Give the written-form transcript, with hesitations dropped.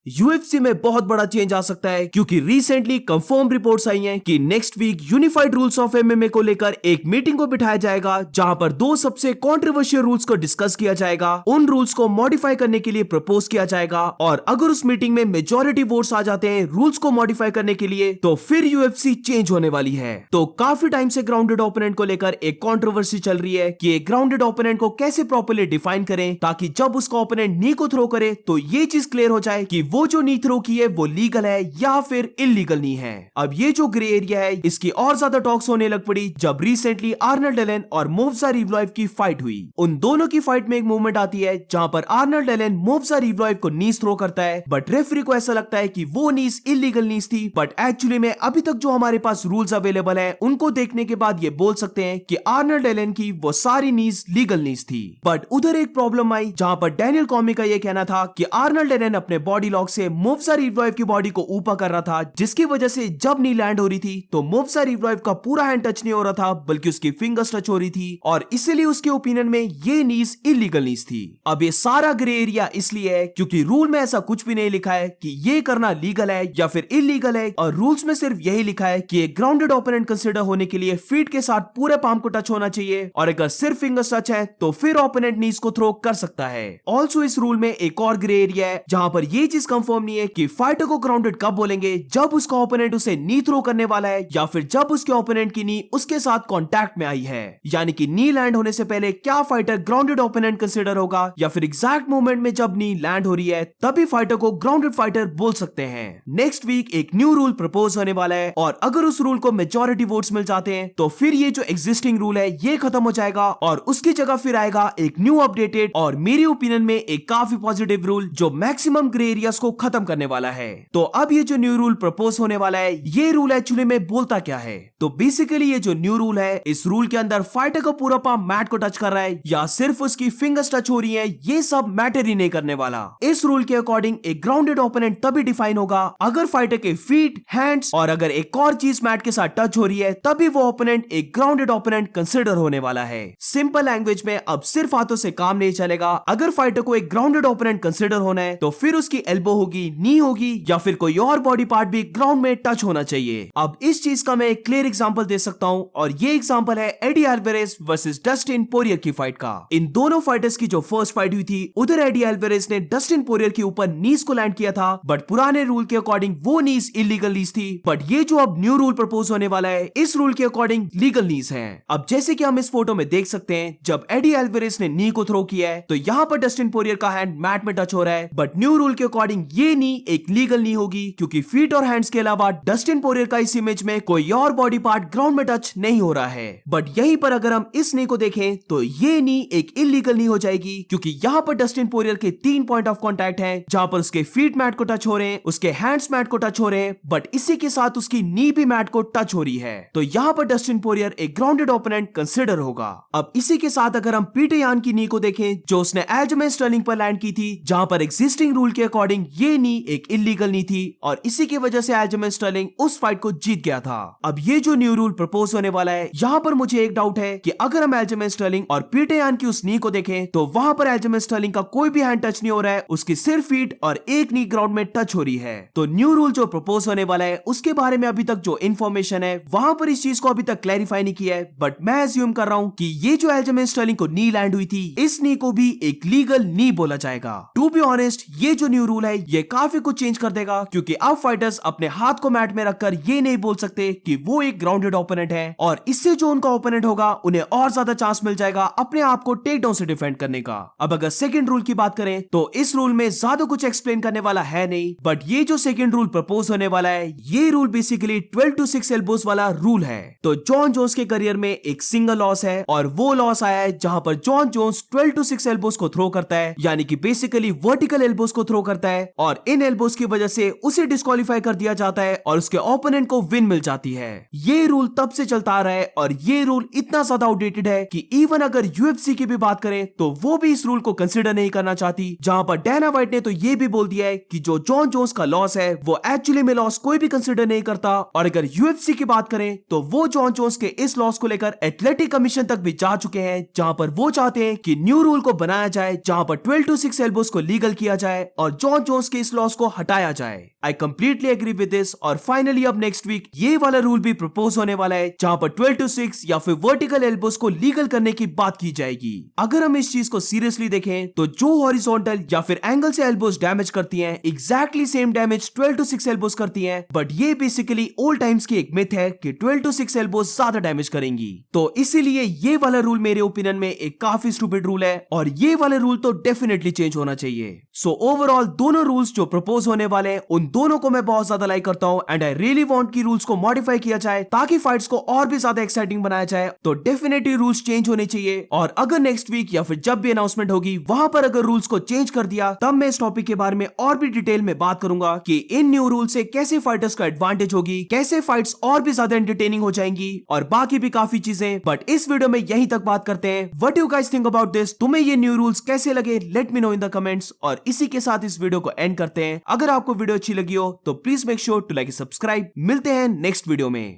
UFC में बहुत बड़ा चेंज आ सकता है क्योंकि रिसेंटली कंफर्म रिपोर्ट्स आई हैं कि next week unified rules of MMA को लेकर एक मीटिंग को बिठाया जाएगा जहां पर दो सबसे कंट्रोवर्शियल रूल्स को डिस्कस किया जाएगा। उन रूल्स को मॉडिफाई करने के लिए प्रपोज किया जाएगा और अगर उस मीटिंग में मेजॉरिटी वोट्स आ जाते हैं रूल्स को मॉडिफाई करने के लिए तो फिर यूएफसी चेंज होने वाली है। तो काफी टाइम से ग्राउंडेड ओपोनेंट को लेकर एक कंट्रोवर्सी चल रही है कि एक ग्राउंडेड ओपोनेंट को कैसे प्रॉपर्ली डिफाइन करें ताकि जब उसका ओपोनेंट नी को थ्रो करे तो ये चीज क्लियर हो जाए कि वो जो नी थ्रो की है वो लीगल है या फिर इलीगल नहीं है। अब ये जो ग्रे एरिया है इसकी और ज्यादा टॉक्स होने लग पड़ी जब रिसेंटली आर्नल्ड एलन और मोव्जा रिवलॉइव की फाइट हुई। उन दोनों की फाइट में एक मूवमेंट आती है जहां पर आर्नल्ड एलन मोव्जा रिवलॉइव को नीज थ्रो करता है बट रेफरी को ऐसा लगता है कि वो नीज इलीगल नीज थी। बट एक्चुअली में अभी तक जो हमारे पास रूल्स अवेलेबल है उनको देखने के बाद ये बोल सकते हैं कि आर्नल्ड एलन की वो सारी नीज लीगल नीज थी। बट उधर एक प्रॉब्लम आई जहां पर डैनियल कॉमी का ये कहना था कि आर्नल्ड एलन अपने बॉडी लॉक से मोव्जा रिवलॉइव की बॉडी को ऊपर कर रहा था जिसकी वजह से जब नी लैंड हो रही थी तो मोव्जा रिवलॉइव का पूरा हैंड टच नहीं हो रहा था बल्कि उसकी फिंगर्स टच हो रही थी और इसीलिए उसके ओपिनियन में ये नीज इलीगल नीज थी। अब ये सारा ग्रे एरिया इसलिए है क्योंकि रूल में ऐसा कुछ भी नहीं लिखा है कि ये करना लीगल है या फिर इलीगल है और रूल्स में सिर्फ यही लिखा है कि एक ग्राउंडेड ओपोनेंट कंसीडर होने के लिए फीट के साथ पूरे पाम को टच होना चाहिए और अगर सिर्फ फिंगर्स टच है तो फिर ओपोनेंट नीज को थ्रो कर सकता है। ऑल्सो इस रूल में एक और ग्रे एरिया है जहां पर ये चीज कंफर्म नहीं है कि फाइटर को ग्राउंडेड कब बोलेंगे, जब उसका ओपोनेंट उसे नी थ्रो करने वाला है या फिर जब उसके ओपोनेंट की नी उसके साथ कांटेक्ट में आई है। यानी कि नी लैंड होने से पहले क्या फाइटर ग्राउंडेड ओपोनेंट कंसीडर होगा या फिर एग्जैक्ट मोमेंट में जब नी लैंड हो रही है तभी फाइटर को ग्राउंडेड फाइटर बोल सकते हैं। नेक्स्ट वीक एक न्यू रूल प्रपोज होने वाला है और अगर उस रूल को मेजॉरिटी वोट्स मिल जाते हैं तो फिर ये जो एग्जिस्टिंग रूल है ये खत्म हो जाएगा और उसकी जगह फिर आएगा एक न्यू अपडेटेड और मेरी ओपिनियन में एक काफी पॉजिटिव रूल जो मैक्सिमम ग्रे एरियाज को खत्म करने वाला है। तो अब ये जो न्यू रूल प्रपोज होने वाला है ये रूल एक्चुअली में बोलता क्या है? तो बेसिकली ये जो न्यू रूल है इस रूल के अंदर फाइटर का पूरा पाम मैट को टच कर रहा है या सिर्फ उसकी फिंगर्स टच हो रही है ये सब मैटर ही नहीं करने वाला। इस रूल के अकॉर्डिंग एक ग्राउंडेड ओपोनेंट तभी डिफाइन होगा अगर फाइटर के फीट, हैंड्स और अगर एक और चीज मैट के साथ टच हो रही है तभी वो ओपोनेंट एक ग्राउंडेड ओपोनेंट कंसीडर होने वाला है। सिंपल लैंग्वेज में अब सिर्फ हाथों से काम नहीं चलेगा। अगर फाइटर को एक ग्राउंडेड ओपोनेंट कंसीडर होना है तो फिर उसकी एल्बो होगी, नी होगी या फिर कोई और बॉडी पार्ट भी ग्राउंड में टच होना चाहिए। अब इस चीज का मैं एक क्लियर एग्जांपल दे सकता हूं और ये एग्जांपल है Eddie Alvarez versus Dustin Poirier की फाइट का। इन दोनों फाइटर्स की जो फर्स्ट फाइट हुई थी उधर एडी अल्वारेज ने डस्टिन पोरियर के ऊपर नीज को लैंड किया था बट पुराने रूल के अकॉर्डिंग वो नीज इलीगल नीज थी बट ये जो अब न्यू रूल प्रपोज होने वाला है इस रूल के अकॉर्डिंग लीगल नीज है। अब जैसे कि हम इस फोटो में देख सकते हैं जब एडी अल्वारेज ने नी को थ्रो किया है तो यहाँ पर डस्टिन पोरियर का हैंड मैट में टच हो रहा है बट न्यू रूल के अकॉर्डिंग ये नी एक लीगल नी होगी क्योंकि फीट और हैंड्स के अलावा डस्टिन पोरियर का इस इमेज में कोई और बॉडी पार्ट ग्राउंड में टच नहीं हो रहा है। बट यहीं पर अगर हम इस नी को देखें तो ये नी एक इलीगल नी हो जाएगी क्योंकि यहाँ पर डस्टिन पोरियर के 3 पॉइंट ऑफ कांटेक्ट हैं जहां पर उसके फीट मैट को टच हो रहे हैं, उसके हैंड्स मैट को टच हो रहे हैं बट इसी के साथ उसकी नी भी मैट को टच हो रही है। तो यहाँ पर डस्टिन पोरियर एक ग्राउंडेड ओपोनेंट कंसीडर होगा। अब इसी के साथ अगर हम पीटर यान की नी को देखें जो उसने एल्जमेन स्टर्लिंग पर लैंड की थी जहां पर एग्जिस्टिंग रूल के अकॉर्डिंग ये नी एक इलीगल नी थी और इसी की वजह से एल्जमेन स्टर्लिंग उस फाइट को जीत गया था। अब ये जो न्यू रूल प्रपोज होने वाला है यहाँ पर मुझे एक डाउट है कि अगर हम एल्जमेन स्टर्लिंग और पीटर यान की उस नी को देखें तो वहां पर एल्जमेन स्टर्लिंग का कोई भी हैंड टच नहीं हो रहा है, उसकी सिर्फ फीट और एक नी ग्राउंड में टच हो रही है। तो न्यू रूल जो प्रपोज होने वाला है उसके बारे में अभी तक जो इन्फॉर्मेशन है वहां पर इस चीज को अभी तक क्लैरिफाई नहीं किया है बट मैं अज्यूम कर रहा हूं कि ये जो एल्जमेन स्टर्लिंग को नी लैंड हुई थी इस नी को भी एक लीगल नी बोला जाएगा। टू बी ऑनेस्ट ये जो न्यू रूल है ये काफी कुछ चेंज कर देगा क्योंकि अब फाइटर्स अपने हाथ को मैट में रखकर ये नहीं बोल सकते कि वो एक ग्राउंडेड ओपोनेंट है और इससे जो उनका ओपोनेंट होगा उन्हें और ज्यादा चांस मिल जाएगा अपने आप को टेक डाउन से डिफेंड करने का। अब अगर सेकंड रूल की बात करें तो इस रूल में ज्यादा कुछ एक्सप्लेन करने वाला है नहीं बट ये जो सेकंड रूल प्रपोज होने वाला है ये रूल बेसिकली 12 to 6 एल्बोस वाला रूल है। तो जॉन जोन्स के करियर में एक सिंगल लॉस है और वो लॉस आया है जहां पर जॉन जोन्स 12 to 6 एल्बोस को थ्रो करता है यानी कि बेसिकली वर्टिकल एल्बोस को थ्रो करता है और इन एल्बोस की वजह से उसे डिस्क्वालीफाई कर दिया जाता है और उसके ओपोनेंट को विन मिल जाती है। ये रूल तब से चलता आ रहा है और ये रूल इतना ज्यादा आउटडेटेड है कि इवन अगर यूएफसी की भी बात करें तो वो भी इस रूल को कंसीडर नहीं करना चाहती जहां पर डैना व्हाइट ने तो ये भी बोल दिया है कि जो जॉन जोन्स का लॉस है वो एक्चुअली में लॉस कोई भी कंसीडर नहीं करता और अगर यूएफसी की बात करें तो वो जॉन जोन्स के इस लॉस को लेकर एथलेटिक कमीशन तक भी जा चुके हैं जहां पर वो चाहते हैं कि न्यू रूल को बनाया जाए जहां पर 12 to 6 एल्बोस को लीगल किया जाए और जॉन जोन्स के इस लॉस को हटाया जाए। I completely agree with this. और फाइनली अब नेक्स्ट वीक ये वाला रूल भी प्रपोज होने वाला है जहां पर 12 to 6 या फिर वर्टिकल एल्बोस को लीगल करने की बात की जाएगी। अगर हम इस चीज को सीरियसली देखें तो जो हॉरिजॉन्टल या फिर एंगल से एल्बोस डैमेज करती हैं, exactly same damage 12 to 6 elbows करती हैं। बट ये बेसिकली ओल्ड टाइम्स की एक मिथ है कि 12 to 6 एल्बोस ज्यादा डैमेज करेंगी। तो इसीलिए ये वाला रूल मेरे ओपिनियन में एक काफी स्टूपिड रूल है और ये वाले रूल तो डेफिनेटली चेंज होना चाहिए। सो ओवरऑल दोनों रूल्स जो प्रपोज होने वाले हैं उन दोनों को मैं बहुत ज्यादा लाइक करता हूं एंड आई रियली वांट कि रूल्स को मॉडिफाई किया जाए ताकि फाइट्स को और भी ज्यादा एक्साइटिंग बनाया जाए। तो डेफिनेटली रूल्स चेंज होने चाहिए और अगर नेक्स्ट वीक या फिर जब भी अनाउंसमेंट होगी वहां पर अगर रूल्स को चेंज कर दिया तब मैं इस टॉपिक के बारे में और भी डिटेल में बात करूंगा कि इन न्यू रूल से कैसे फाइटर्स का एडवांटेज होगी, कैसे फाइट्स और भी ज्यादा एंटरटेनिंग हो जाएंगी और बाकी भी काफी चीजें। बट इस वीडियो में यहीं तक बात करते हैं। What you guys think about this? तुम्हें ये न्यू रूल्स कैसे लगे? Let me know in the comments. और इसी के साथ इस वीडियो को एंड करते हैं। अगर आपको वीडियो अच्छी लगी हो तो please make sure to like subscribe. मिलते हैं नेक्स्ट वीडियो में।